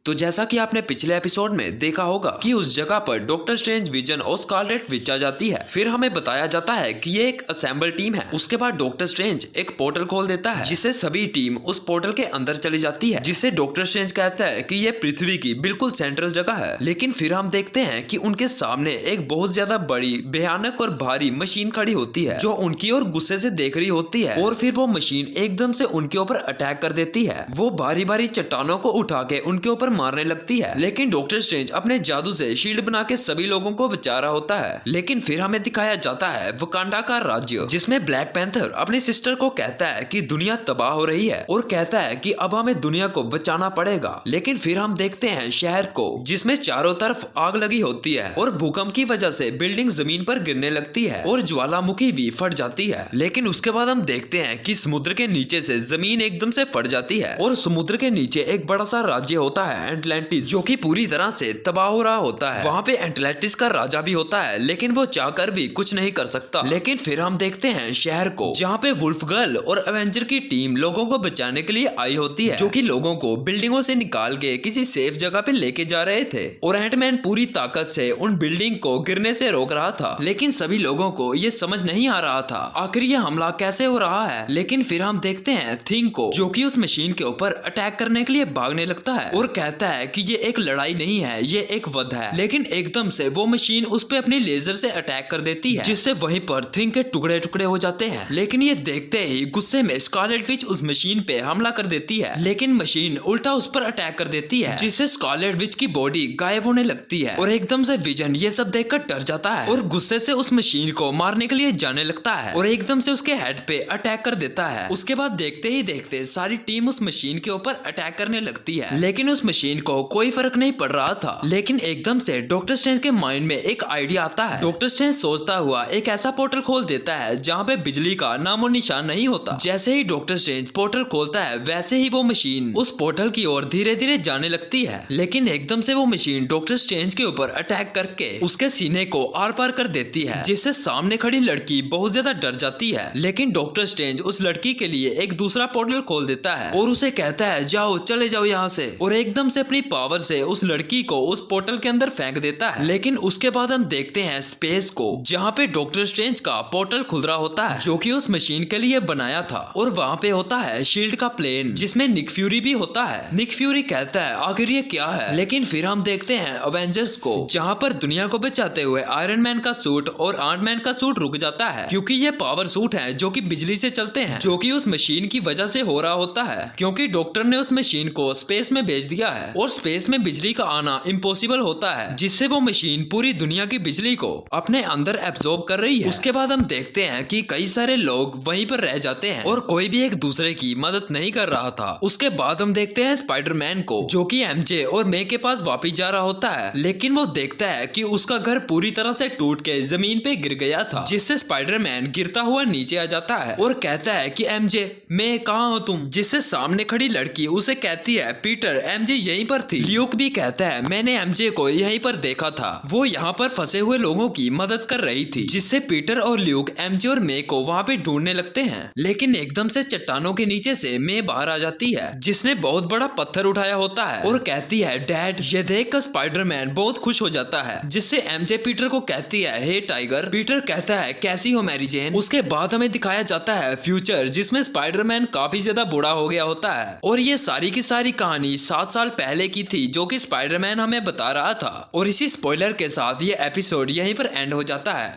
तो जैसा कि आपने पिछले एपिसोड में देखा होगा कि उस जगह पर डॉक्टर स्ट्रेंज, विजन और स्कारलेट विच आ जाती है। फिर हमें बताया जाता है कि ये एक असेंबल टीम है। उसके बाद डॉक्टर स्ट्रेंज एक पोर्टल खोल देता है जिससे सभी टीम उस पोर्टल के अंदर चली जाती है, जिससे डॉक्टर स्ट्रेंज कहता है कि ये पृथ्वी की बिल्कुल सेंट्रल जगह है। लेकिन फिर हम देखते हैं कि उनके सामने एक बहुत ज्यादा बड़ी, भयानक और भारी मशीन खड़ी होती है जो उनकी ओर गुस्से से देख रही होती है, और फिर वो मशीन एकदम से उनके ऊपर अटैक कर देती है। वो भारी भारी चट्टानों को उठा के उनके ऊपर मारने लगती है, लेकिन डॉक्टर स्ट्रेंज अपने जादू से शील्ड बना के सभी लोगों को बचा रहा होता है। लेकिन फिर हमें दिखाया जाता है वकांडा का राज्य, जिसमें ब्लैक पैंथर अपनी सिस्टर को कहता है कि दुनिया तबाह हो रही है और कहता है कि अब हमें दुनिया को बचाना पड़ेगा। लेकिन फिर हम देखते हैं शहर को, जिसमें चारों तरफ आग लगी होती है और भूकंप की वजह से बिल्डिंग जमीन पर गिरने लगती है और ज्वालामुखी भी फट जाती है। लेकिन उसके बाद हम देखते हैं कि समुद्र के नीचे से जमीन एकदम से फट जाती है और समुद्र के नीचे एक बड़ा सा राज्य होता है एटलांटिस, जो कि पूरी तरह से तबाह हो रहा होता है। वहाँ पे एटलांटिस का राजा भी होता है, लेकिन वो चाहकर भी कुछ नहीं कर सकता। लेकिन फिर हम देखते हैं शहर को, जहाँ पे वुल्फ गर्ल और एवेंजर की टीम लोगों को बचाने के लिए आई होती है, जो कि लोगों को बिल्डिंगों से निकाल के किसी सेफ जगह पे लेके जा रहे थे। और एंटमैन पूरी ताकत से उन बिल्डिंग को गिरने से रोक रहा था, लेकिन सभी लोगों को ये समझ नहीं आ रहा था आखिर ये हमला कैसे हो रहा है। लेकिन फिर हम देखते हैं थिंग को, जो कि उस मशीन के ऊपर अटैक करने के लिए भागने लगता है और कहता है कि ये एक लड़ाई नहीं है, ये एक वध है। लेकिन एकदम से वो मशीन उस पे अपनी लेजर से अटैक कर देती है, जिससे वहीं पर थिंग के टुकड़े टुकड़े हो जाते हैं। लेकिन ये देखते ही गुस्से में स्कारलेट विच उस मशीन पे हमला कर देती है, लेकिन मशीन उल्टा उस पर अटैक कर देती है, जिससे स्कारलेट विच की बॉडी गायब होने लगती है। और एकदम से विजन ये सब देखकर डर जाता है और गुस्से से उस मशीन को मारने के लिए जाने लगता है और एकदम से उसके हेड पे अटैक कर देता है। उसके बाद देखते ही देखते सारी टीम उस मशीन के ऊपर अटैक करने लगती है, लेकिन उस मशीन को कोई फर्क नहीं पड़ रहा था। लेकिन एकदम से डॉक्टर स्ट्रेंज के माइंड में एक आइडिया आता है। डॉक्टर स्ट्रेंज सोचता हुआ एक ऐसा पोर्टल खोल देता है जहाँ पे बिजली का नामो निशान नहीं होता। जैसे ही डॉक्टर स्ट्रेंज पोर्टल खोलता है, वैसे ही वो मशीन उस पोर्टल की ओर धीरे धीरे जाने लगती है। लेकिन एकदम से वो मशीन डॉक्टर स्ट्रेंज के ऊपर अटैक करके उसके सीने को आर पार कर देती है, जिससे सामने खड़ी लड़की बहुत ज्यादा डर जाती है। लेकिन डॉक्टर स्ट्रेंज उस लड़की के लिए एक दूसरा पोर्टल खोल देता है और उसे कहता है जाओ, चले जाओ यहाँ से, और एकदम से अपनी पावर से उस लड़की को उस पोर्टल के अंदर फेंक देता है। लेकिन उसके बाद हम देखते हैं स्पेस को, जहाँ पे डॉक्टर स्ट्रेंज का पोर्टल खुल रहा होता है, जो कि उस मशीन के लिए बनाया था। और वहाँ पे होता है शील्ड का प्लेन, जिसमें निक फ्यूरी भी होता है। निक फ्यूरी कहता है आखिर ये क्या है। लेकिन फिर हम देखते हैं अवेंजर्स को, जहाँ पर दुनिया को बचाते हुए आयरन मैन का सूट और आंट मैन का सूट रुक जाता है, क्योंकि ये पावर सूट है जो कि बिजली से चलते हैं, जो कि उस मशीन की वजह से हो रहा होता है, क्योंकि डॉक्टर ने उस मशीन को स्पेस में भेज दिया है और स्पेस में बिजली का आना इम्पॉसिबल होता है, जिससे वो मशीन पूरी दुनिया की बिजली को अपने अंदर एब्जॉर्ब कर रही है। उसके बाद हम देखते हैं कि कई सारे लोग वहीं पर रह जाते हैं और कोई भी एक दूसरे की मदद नहीं कर रहा था। उसके बाद हम देखते हैं स्पाइडरमैन को, जो कि एमजे और मे के पास वापस जा रहा होता है। लेकिन वो देखता है कि उसका घर पूरी तरह से टूट के जमीन पे गिर गया था, जिससे स्पाइडरमैन गिरता हुआ नीचे आ जाता है और कहता है कि एमजे, मैं कहाँ हो तुम, जिससे सामने खड़ी लड़की उसे कहती है पीटर, एमजे यहीं पर थी। ल्यूक भी कहता है मैंने एमजे को यहीं पर देखा था, वो यहाँ पर फंसे हुए लोगों की मदद कर रही थी, जिससे पीटर और ल्यूक एमजे और मे को वहाँ पे ढूंढने लगते हैं। लेकिन एकदम से चट्टानों के नीचे से मे बाहर आ जाती है, जिसने बहुत बड़ा पत्थर उठाया होता है और कहती है डैड। ये देखकर स्पाइडरमैन बहुत खुश हो जाता है, जिससे एमजे पीटर को कहती है हे टाइगर। पीटर कहता है कैसी हो मैरी जेन। उसके बाद हमें दिखाया जाता है फ्यूचर, जिसमें स्पाइडरमैन काफी ज्यादा बूढ़ा हो गया होता है और ये सारी की सारी कहानी 7 साल पहले की थी, जो कि स्पाइडरमैन हमें बता रहा था। और इसी स्पॉइलर के साथ ये एपिसोड यहीं पर एंड हो जाता है।